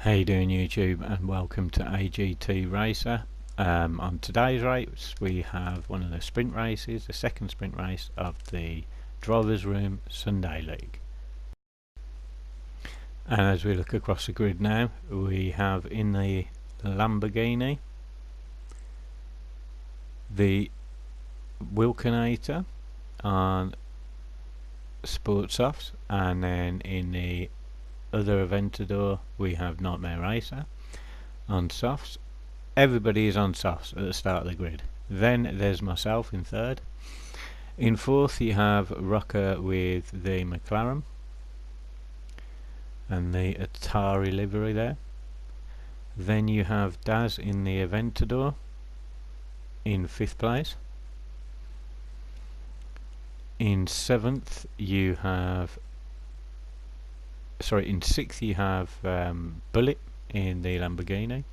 How you doing, YouTube, and welcome to AGT Racer. On today's race we have one of the sprint races, the second sprint race of the Drivers Room Sunday League. And as we look across the grid now, we have in the Lamborghini the Wilkinator on Sportsofts, and then in the other Aventador we have Nightmare Racer on softs. Everybody is on softs at the start of the grid. Then there's myself in third. In fourth you have Rocker with the McLaren and the Atari livery there. Then you have Daz in the Aventador in fifth place. In seventh you have in sixth you have Bullet in the Lamborghini,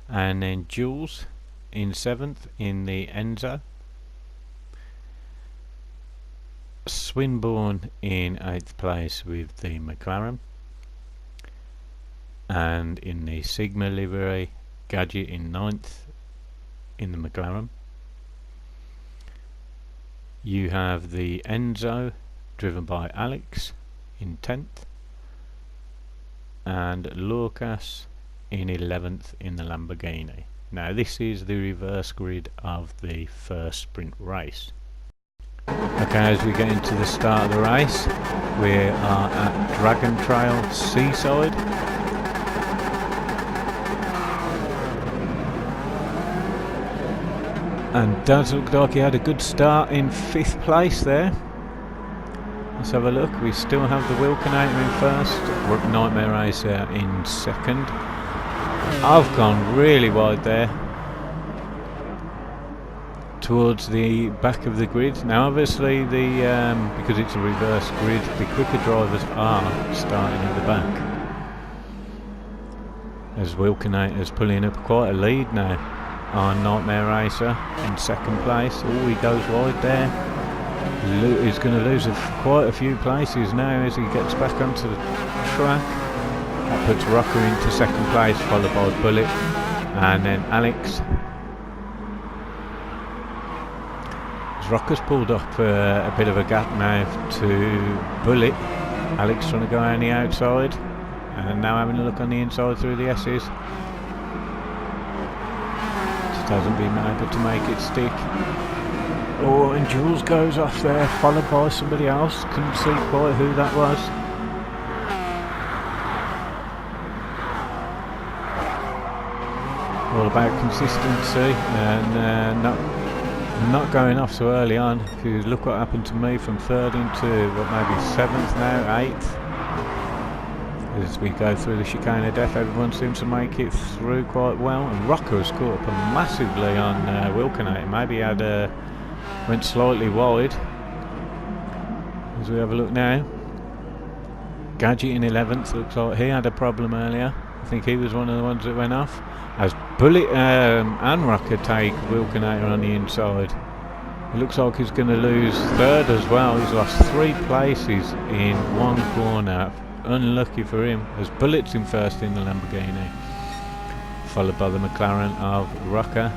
and then Jules in seventh in the Enzo. Swinburne in eighth place with the McLaren, and in the Sigma livery, Gadget in ninth in the McLaren. You have the Enzo driven by Alex in 10th, and Lorcas in 11th in the Lamborghini. Now this is the reverse grid of the first sprint race. Okay, as we get into the start of the race, we are at Dragon Trail Seaside. And Daz looked like he had a good start in fifth place there. Let's have a look. We still have the Wilkinator in first, Nightmare Racer in second. I've gone really wide there towards the back of the grid. Now obviously because it's a reverse grid, the quicker drivers are starting at the back, as Wilkinator's pulling up quite a lead now on Nightmare Racer in second place. Oh, he goes wide there. He's going to lose quite a few places now as he gets back onto the track. That puts Rocker into second place, followed by Bullet, and then Alex. Rocker's pulled up a bit of a gap now to Bullet. Alex trying to go on the outside, and now having a look on the inside through the S's. Just hasn't been able to make it stick. Oh, and Jules goes off there, followed by somebody else. Couldn't see quite who that was. All about consistency and not going off so early on. If you look what happened to me from third into what, maybe seventh now, eighth. As we go through the chicane of death, everyone seems to make it through quite well. And Rocker has caught up massively on Wilkinator. Maybe he had went slightly wide. As we have a look now, Gadget in 11th, looks like he had a problem earlier. I think he was one of the ones that went off. As Bullet and Rocker take Wilkinator on the inside. It looks like he's going to lose third as well. He's lost 3 places in one corner. Unlucky for him, as Bullet's in first in the Lamborghini, followed by the McLaren of Rocker.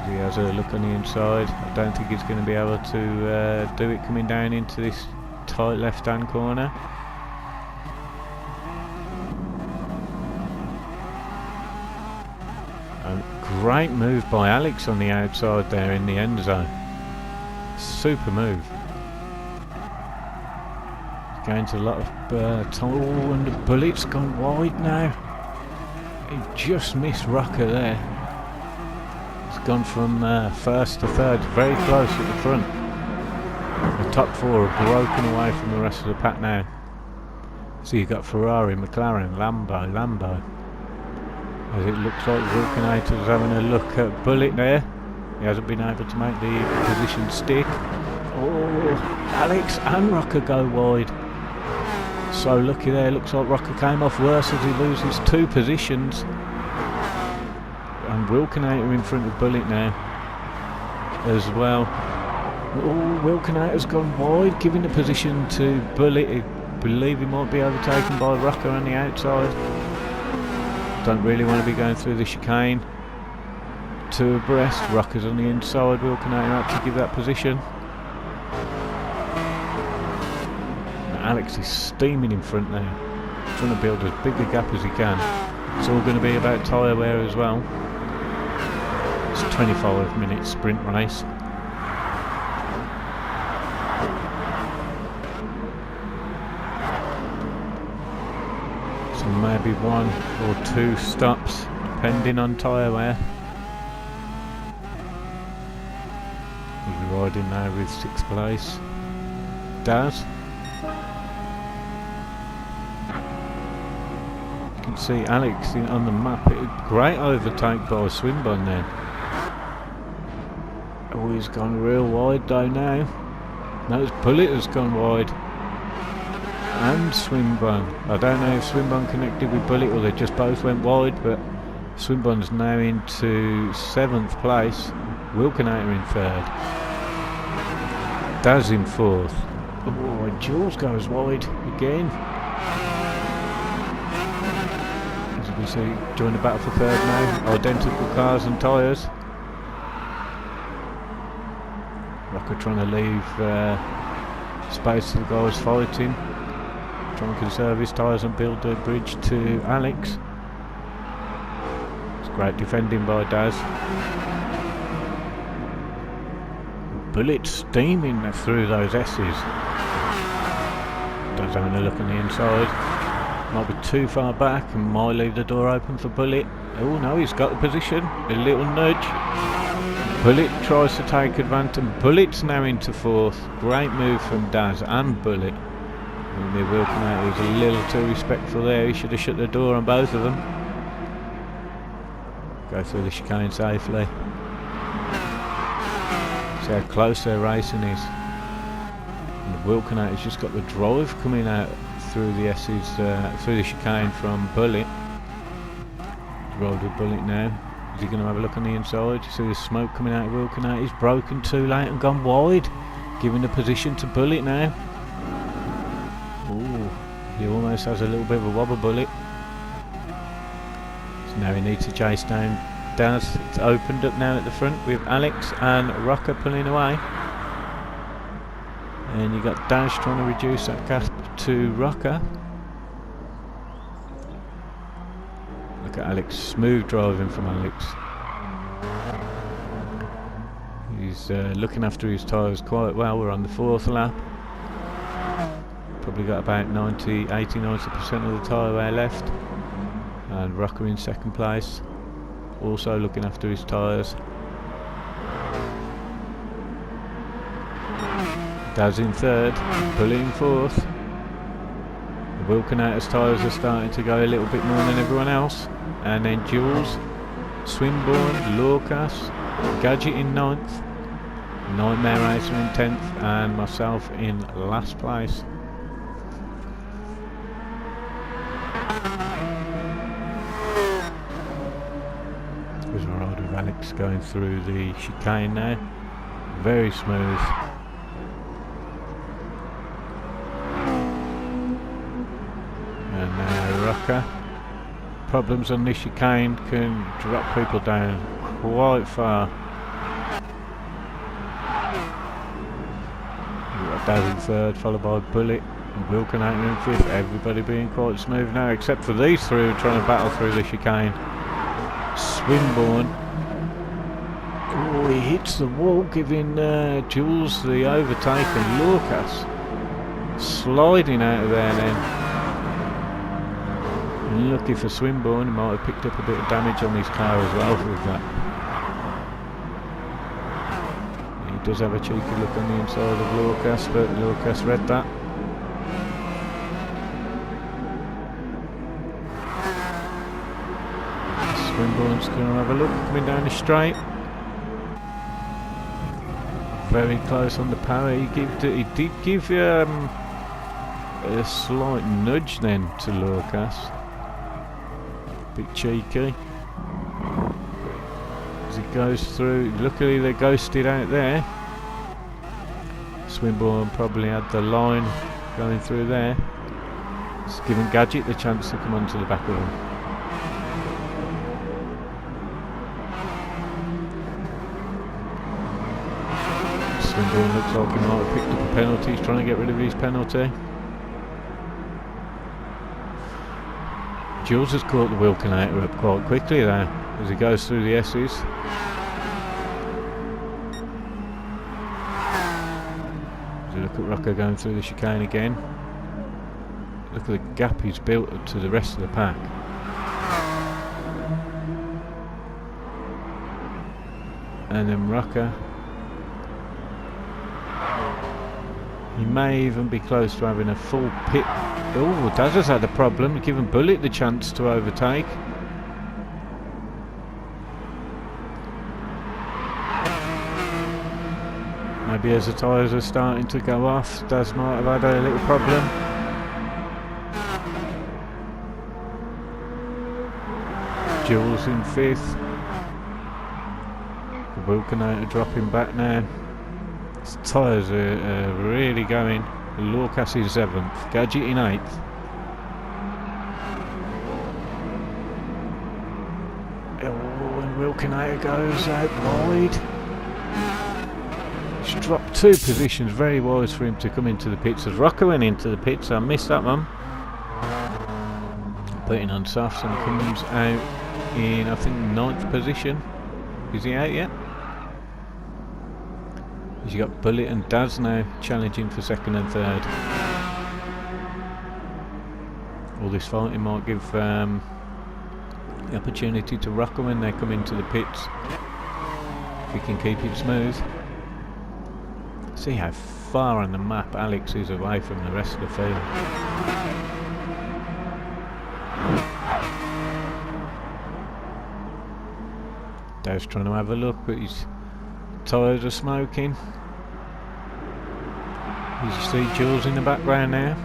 He has a look on the inside. I don't think he's going to be able to do it coming down into this tight left hand corner. A great move by Alex on the outside there in the end zone. Super move. Going to a lot of time. Oh, and the Bullet's gone wide now. He just missed Rocker there. Gone from first to third, very close at the front. The top 4 are broken away from the rest of the pack now. So you've got Ferrari, McLaren, Lambo. As it looks like Wilkinator's having a look at Bullet there. He hasn't been able to make the position stick. Oh, Alex and Rocker go wide. So lucky there. Looks like Rocker came off worse as he loses 2 positions. And Wilkinator in front of Bullet now as well. Oh, Wilkinator's gone wide, giving the position to Bullet. believe he might be overtaken by Rucker on the outside. Don't really want to be going through the chicane. Two abreast, Rucker's on the inside, Wilkinator out to give that position. Now Alex is steaming in front now, trying to build as big a gap as he can. It's all going to be about tyre wear as well. It's a 25-minute sprint race. So maybe 1 or 2 stops depending on tyre wear. He's riding now with 6th place. Daz. You can see Alex on the map. Great overtake by Swinburne then. Oh, he's gone real wide though now. No, Bullet has gone wide. And Swinburne. I don't know if Swinburne connected with Bullet or they just both went wide, but Swinburne's now into 7th place. Wilkinator in 3rd. Daz in 4th. Oh, and Jules goes wide again. As you can see, join the battle for 3rd now. Identical cars and tyres. Rucker trying to leave space to the guys fighting. Trying to conserve his tyres and build a bridge to Alex. It's great defending by Daz. Bullet steaming through those S's. Daz having a look on the inside. Might be too far back and might leave the door open for Bullet. Oh no, he's got the position. A little nudge. Bullet tries to take advantage. Bullet's now into 4th. Great move from Daz and Bullet. And the Wilkinator was a little too respectful there. He should have shut the door on both of them. Go through the chicane safely. See how close their racing is. And the Wilkinator's just got the drive coming out through the S's, through the chicane from Bullet. Rolled with Bullet now. Is he going to have a look on the inside? You see the smoke coming out of Wilkinator. He's broken too late and gone wide, giving the position to Bullet now. Ooh, he almost has a little bit of a wobble, Bullet. So now he needs to chase down Daz. It's opened up now at the front with Alex and Rucker pulling away. And you got Daz trying to reduce that gap to Rucker. Look at Alex, smooth driving from Alex. He's looking after his tyres quite well. We're on the 4th lap. Probably got about 80-90% of the tyre wear left. And Rucker in 2nd place. Also looking after his tyres. Daz in 3rd, Bullet in 4th. The Wilkinator's tyres are starting to go a little bit more than everyone else. And then Jules, Swinburne, Lorcas, Gadget in 9th, Nightmare Racer in 10th, and myself in last place. There's a ride with Alex going through the chicane now. Very smooth. And now Rucker. Problems on this chicane can drop people down quite far. We've got Daz in 3rd, followed by Bullet and Wilkinator in 5th. Everybody being quite smooth now, except for these three trying to battle through the chicane. Swinburne. Oh, he hits the wall, giving Jules the overtake, and Lorcas sliding out of there then. Lucky for Swinburne, he might have picked up a bit of damage on his car as well with that. He does have a cheeky look on the inside of Lorcas, but Lorcas read that. Swinburne's going to have a look, coming down the straight. Very close on the power. He did give a slight nudge then to Lorcas. Bit cheeky. As he goes through, luckily they ghosted out there. Swinburne probably had the line going through there. It's giving Gadget the chance to come onto the back of him. Swinburne looks like he might have picked up a penalty. He's trying to get rid of his penalty. Jules has caught the Wilkinator up quite quickly there as he goes through the S's. As you look at Rocco going through the chicane again. Look at the gap he's built up to the rest of the pack. And then Rocco. He may even be close to having a full pit. Oh, Daz has had a problem, giving Bullet the chance to overtake. Maybe as the tyres are starting to go off, Daz might have had a little problem. Jules in 5th. The Wilkinator dropping back now. His tyres are really going. Lorcas is 7th. Gadget in 8th. Oh, and Wilkinator goes out wide. He's dropped 2 positions. Very wise for him to come into the pits. As Rocco went into the pits, I missed that one. Putting on softs and comes out in, I think, 9th position. Is he out yet? He's got Bullet and Daz now challenging for 2nd and 3rd. All this fighting might give the opportunity to Rocco when they come into the pits. If he can keep it smooth. See how far on the map Alex is away from the rest of the field. Daz trying to have a look, but his tyres are smoking. You see Jules in the background now.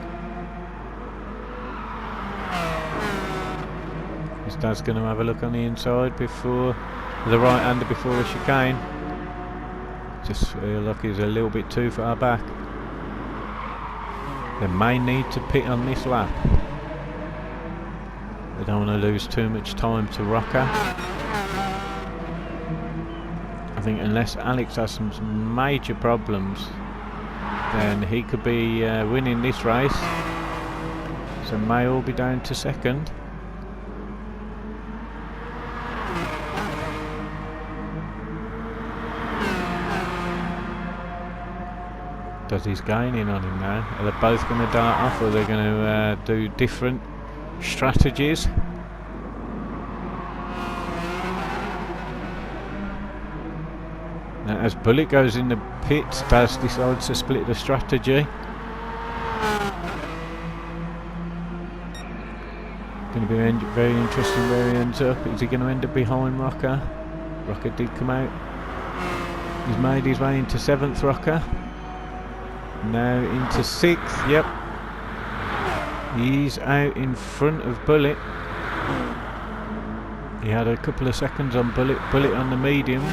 Is Daz going to have a look on the inside before the right-hander before the chicane? Just feel like he's a little bit too far back. They may need to pit on this lap. They don't want to lose too much time to Rocco. I think unless Alex has some major problems, then he could be winning this race. So may all be down to 2nd. Does he's gaining on him now? Are they both going to dart off, or are they going to do different strategies? Now, as Bullet goes in the pits, Daz decides to split the strategy. Going to be very interesting where he ends up. Is he going to end up behind Rocco? Rocco did come out. He's made his way into 7th, Rocco. Now into 6th, yep. He's out in front of Bullet. He had a couple of seconds on Bullet on the mediums.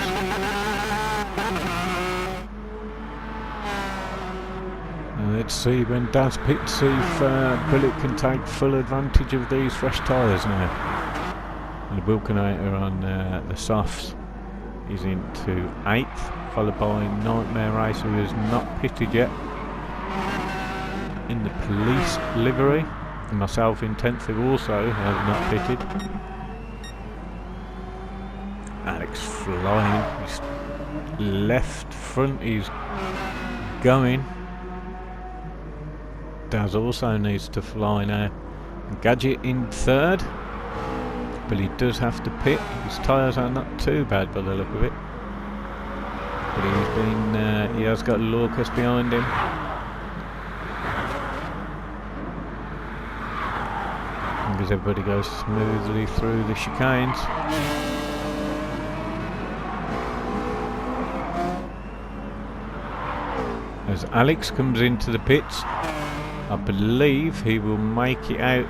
Let's see when Daz pits, see if Bullet can take full advantage of these fresh tyres now. And the Wilkinator on the softs is into 8th, followed by Nightmare Race, who is not pitted yet, in the police livery, and myself in 10th, who also have not pitted. Alex flying, his left front is going. Daz also needs to fly now. Gadget in 3rd, but he does have to pit. His tyres are not too bad by the look of it, but he has got Lorcas behind him. As everybody goes smoothly through the chicanes. As Alex comes into the pits, I believe he will make it out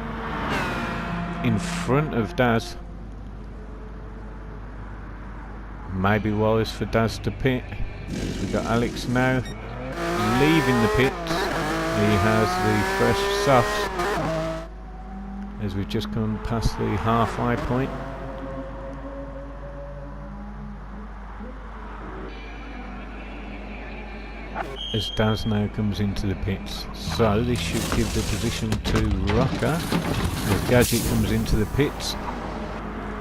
in front of Daz. Maybe wise for Daz to pit. We've got Alex now leaving the pits. He has the fresh softs. as we've just gone past the halfway point. As Daz now comes into the pits, so this should give the position to Rocker as Gadget comes into the pits.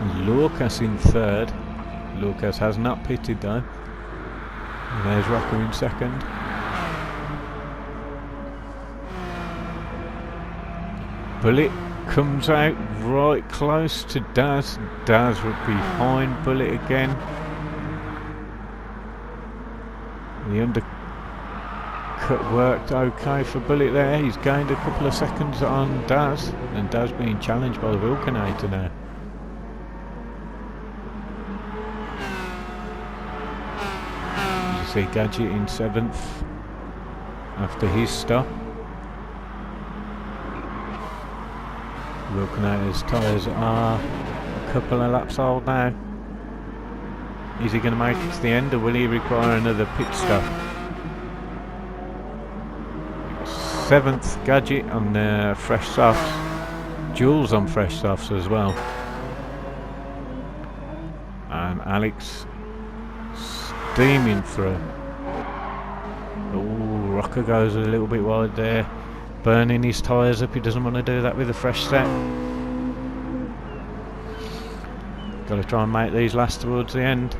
And Lorcas in third. Lorcas has not pitted though. And there's Rocker in second. Bullet comes out right close to Daz. Daz behind Bullet again. The undercut worked okay for Bullet there. He's gained a couple of seconds on Daz, and Daz being challenged by the Vulcanator now. You see Gadget in 7th after his stop. Vulcanator's tyres are a couple of laps old now. Is he going to make it to the end, or will he require another pit stop? 7th Gadget on fresh softs. Jules on fresh softs as well. And Alex steaming through. Oh, Rocker goes a little bit wide there. Burning his tyres up, he doesn't want to do that with a fresh set. Got to try and make these last towards the end.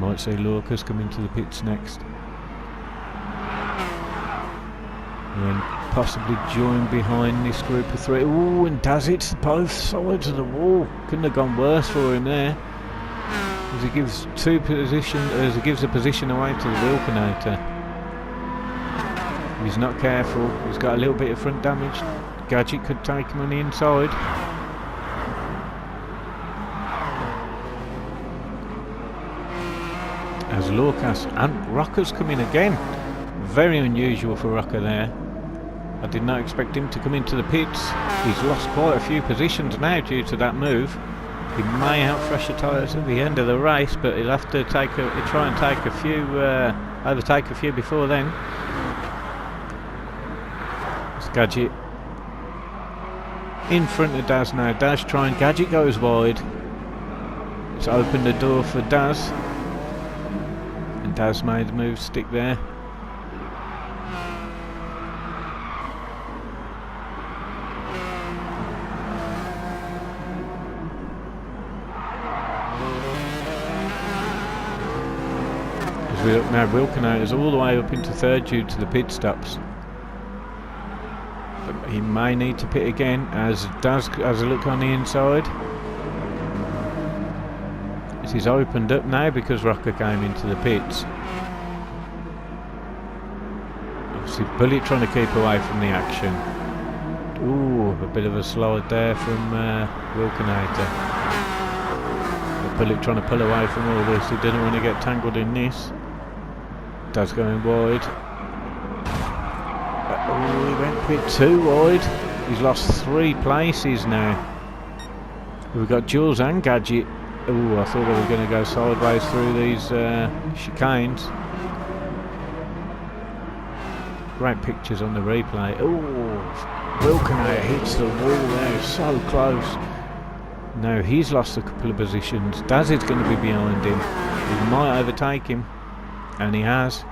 Might see Lorcas come into the pits next. And then possibly join behind this group of 3. Ooh, and Daz hits both sides of the wall. Couldn't have gone worse for him there. As he gives a position away to the Vulcanator. He's not careful. He's got a little bit of front damage. Gadget could take him on the inside. As Lorcas and Rocker's come in again. Very unusual for Rocker there. I did not expect him to come into the pits. He's lost quite a few positions now due to that move. He may have fresher tyres at the end of the race, but he'll have to try and take a few, overtake a few before then. It's Gadget in front of Daz now. Daz trying, Gadget goes wide. It's opened the door for Daz. And Daz made the move stick there. As we look now, Vulcanator's all the way up into 3rd due to the pit stops. But he may need to pit again as Daz has a look on the inside. This is opened up now because Rocker came into the pits. Obviously Bullet trying to keep away from the action. Ooh, a bit of a slide there from Vulcanator. But Bullet trying to pull away from all this. He didn't want to get tangled in this. Daz going wide. Oh, he went a bit too wide. He's lost 3 places now. We've got Jules and Gadget. Oh, I thought they were going to go sideways through these chicanes. Great pictures on the replay. Oh, Vulcanator hits the wall there, so close. Now he's lost a couple of positions. Daz is going to be behind him. He might overtake him, and he has.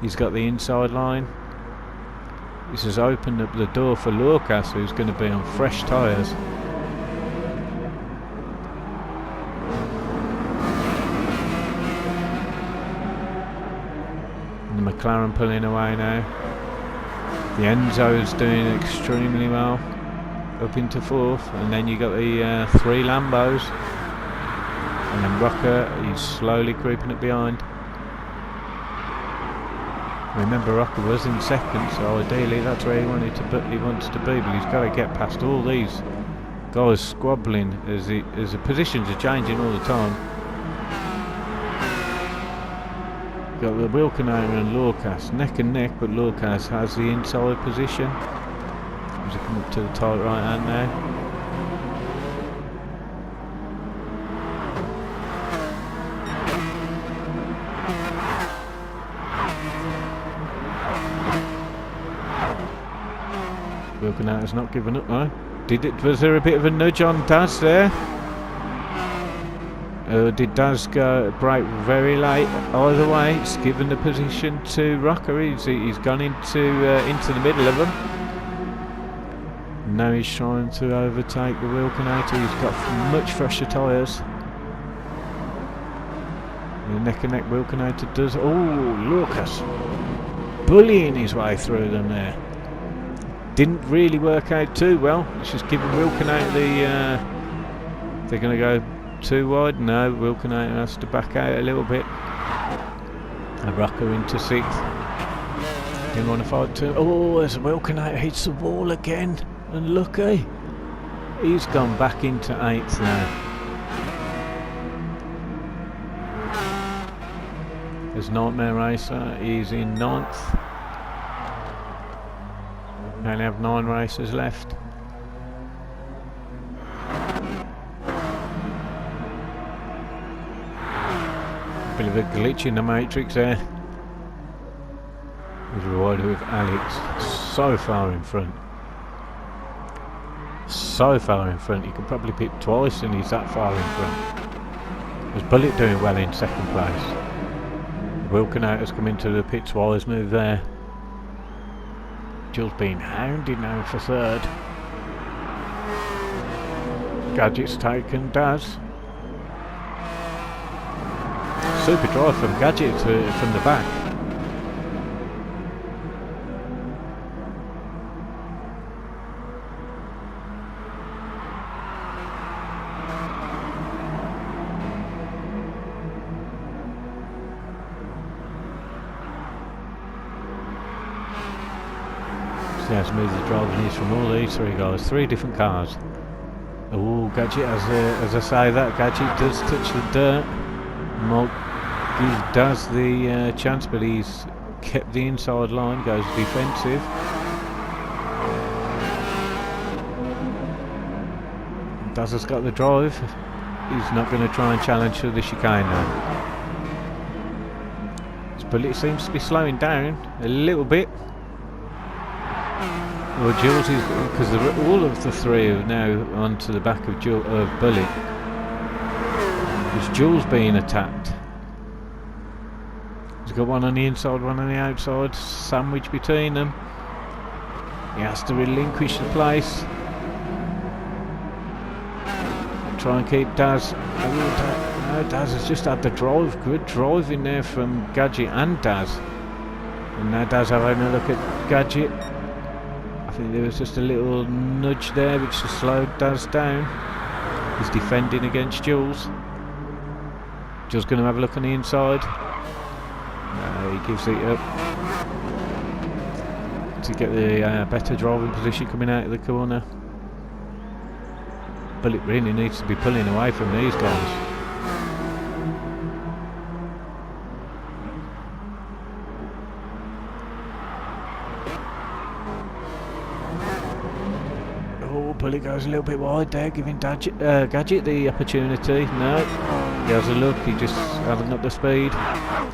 He's got the inside line. This has opened up the door for Lorcas, who's going to be on fresh tyres. McLaren pulling away now. The Enzo's doing extremely well, up into 4th, and then you got the 3 Lambos, and then Rocker, he's slowly creeping up behind. Remember, Rocker was in 2nd, so ideally that's where he wanted to be, but he's got to get past all these guys squabbling as the positions are changing all the time. Got the Vulcanator and Lorcas neck and neck, but Lorcas has the inside position. As he come up to the tight right hand now. Wilkenauter's not given up though. Was there a bit of a nudge on Daz there? Did Daz break very late? Either way, it's given the position to Rocker. He's gone into the middle of them. Now he's trying to overtake the Wilkenauter. He's got much fresher tyres. The neck and neck Wilkenauter does. Oh, Lucas bullying his way through them there. Didn't really work out too well. It's just giving Wilkenauter the. They're going to go too wide. No, Wilkenauter has to back out a little bit. And Rocker into 6th. Didn't want to fight too. Oh, as Wilkenauter hits the wall again. And lucky, he's gone back into 8th now. As Nightmare Racer, he's in 9th. We only have 9 racers left. Bit of a glitch in the matrix there. He's rewarded with Alex so far in front. So far in front, you could probably pit twice and he's that far in front. There's Bullet doing well in 2nd place. Wilkenauter's come into the pits wise move there. Jules being hounded now for 3rd. Gadget's taken Daz. Super drive from Gadget from the back. See how smooth the driving is from all these 3 guys. 3 different cars. Oh, Gadget, as I say that, Gadget does touch the dirt. Malt does the chance, but he's kept the inside line, goes defensive. Daz has got the drive. He's not going to try and challenge through the chicane now. But it seems to be slowing down a little bit. Well, Jules is, because all of the 3 are now onto the back of Bullet. It's Jules being attacked. He's got one on the inside, one on the outside, sandwich between them. He has to relinquish the place. Try and keep Daz. No, Daz has just had the drive. Good drive in there from Gadget and Daz. And now Daz having a look at Gadget. I think there was just a little nudge there which has slowed Daz down. He's defending against Jules. Jules going to have a look on the inside. No, he gives it up to get the better driving position coming out of the corner. Bullet really needs to be pulling away from these guys. Oh, Bullet goes a little bit wide there, giving Gadget the opportunity. No, he has a look, he just hasn't got the speed.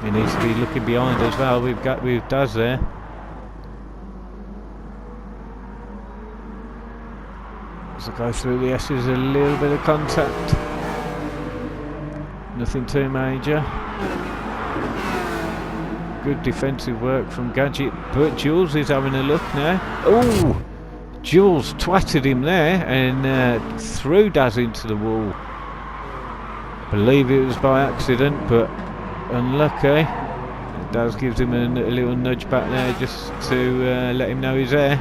He needs to be looking behind as well. We've Daz there. As I go through the S's, a little bit of contact. Nothing too major. Good defensive work from Gadget, but Jules is having a look now. Oh! Jules twatted him there and threw Daz into the wall. Believe it was by accident, but unlucky. Daz gives him a little nudge back there just to let him know he's there.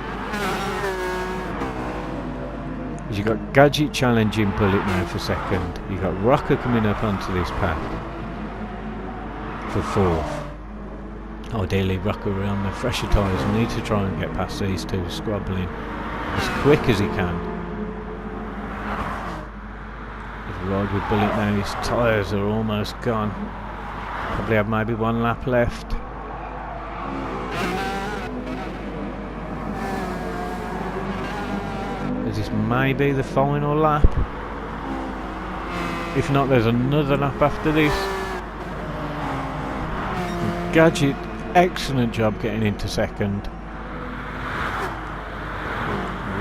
You've got Gadget challenging Bullet now for 2nd. You've got Rocker coming up onto this pack for 4th. Ideally, Rocker on the fresher tyres and need to try and get past these 2 squabbling as quick as he can. If we ride with Bullet now, his tyres are almost gone. Probably have maybe 1 lap left. This may be the final lap. If not, there's another lap after this. Gadget, excellent job getting into 2nd.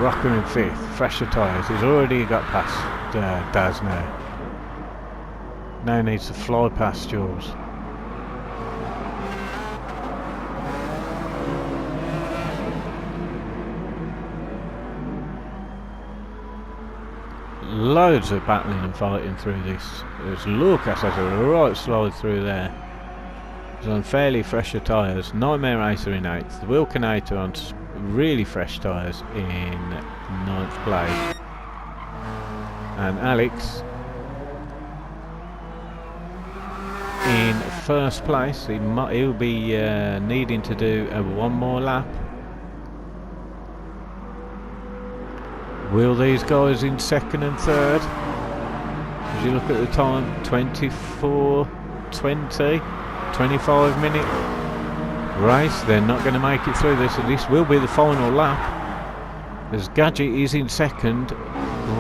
Rocker in 5th, fresher tyres. He's already got past Daz now. Now needs to fly past Jules. Loads of battling and fighting through this. There's Lucas has a right slide through there. He's on fairly fresher tyres. Nightmare Racer in 8th. The Wilkinator on really fresh tyres in 9th place. And Alex in 1st place. He'll be needing to do one more lap. Will these guys in 2nd and 3rd? As you look at the time, 24:20, 25-minute race. They're not going to make it through this, and this will be the final lap. As Gadget is in 2nd.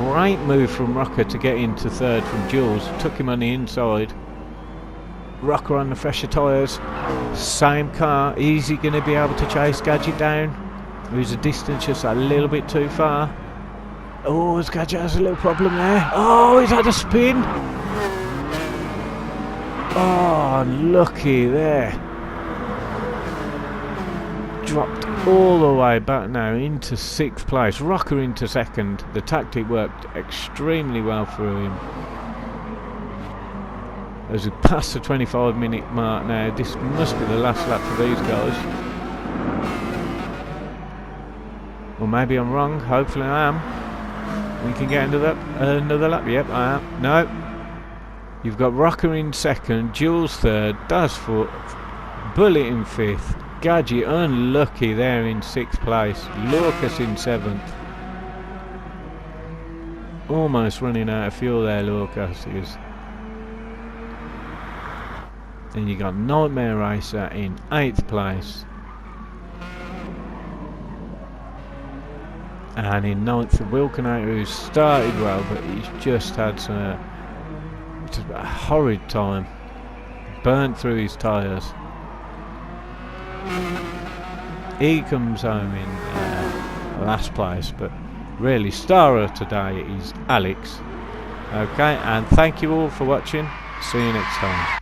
Great move from Rocker to get into 3rd from Jules. Took him on the inside. Rocker on the fresher tyres. Same car. Is he going to be able to chase Gadget down? Who's a distance just a little bit too far? Oh, Gadget has a little problem there. Oh, he's had a spin. Oh, lucky there. Dropped all the way back now into 6th place. Rocker into 2nd. The tactic worked extremely well for him. As we pass the 25-minute mark now, this must be the last lap for these guys. Or maybe I'm wrong. Hopefully I am. We can get another lap. Yep, I am. No. You've got Rocker in 2nd, Jules 3rd, Daz 4th, Bullet in 5th, Gadget unlucky there in 6th place, Lucas in 7th. Almost running out of fuel there, Lucas is. Then you got Nightmare Racer in 8th place. And in 9th, Wilkinator, who started well, but he's just had a horrid time. Burnt through his tyres. He comes home in last place, but really star of today is Alex. Okay, and thank you all for watching. See you next time.